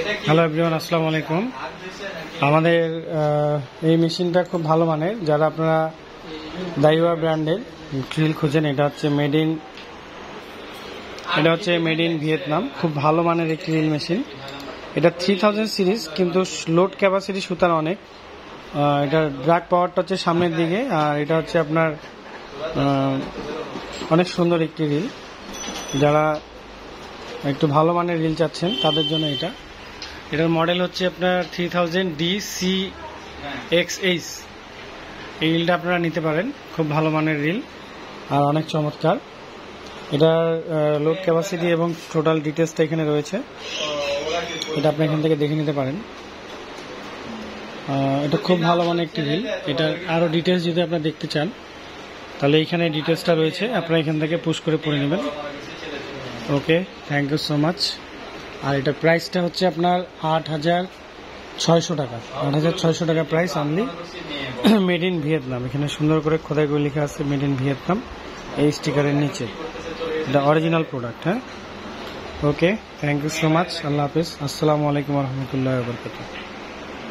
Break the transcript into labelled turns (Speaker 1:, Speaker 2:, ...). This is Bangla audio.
Speaker 1: হ্যালো এভরিওয়ান, আসসালামু আলাইকুম। আমাদের এই মেশিনটা খুব ভালো মানের। যারা আপনারা দাইওয়া ব্র্যান্ডের গ্রিল খুঁজেন, এটা হচ্ছে মেড ইন ভিয়েতনাম। খুব ভালো মানের এই গ্রিল মেশিন। এটা 3000 সিরিজ, কিন্তু লোড ক্যাপাসিটি সুতার অনেক। এটার ড্রাগ পাওয়ারটা হচ্ছে সামনের দিকে, আর এটা হচ্ছে আপনার অনেক সুন্দর একটি রিল। যারা একটু ভালো মানের রিল চাচ্ছেন তাদের জন্য এটার মডেল হচ্ছে আপনার 3000 DCXH। এই রিলটা আপনারা নিতে পারেন, খুব ভালো মানের রিল আর অনেক চমৎকার। এটার লোড ক্যাপাসিটি এবং টোটাল ডিটেলসটা এখানে রয়েছে, এটা আপনি এখান থেকে দেখে নিতে পারেন। এটা খুব ভালো মানের একটি রিল। এটার আরও ডিটেলস যদি আপনারা দেখতে চান তাহলে এইখানে ডিটেলসটা রয়েছে, আপনারা এখান থেকে পুশ করে পড়ে নেবেন। ওকে, থ্যাংক ইউ সো মাচ। আর এটার প্রাইসটা হচ্ছে আপনার 8600 টাকা। 8600 টাকা price, only made in Vietnam. এখানে সুন্দর করে খোদাই করে লেখা আছে মেড ইন ভিয়েতনাম এই স্টিকারের নিচে। এটা অরিজিনাল প্রোডাক্ট। হ্যাঁ, ওকে, থ্যাংক ইউ সো মাচ। আল্লাহ হাফিজ। আসসালামু আলাইকুম রহমতুল্লাহ বরকাতুহু।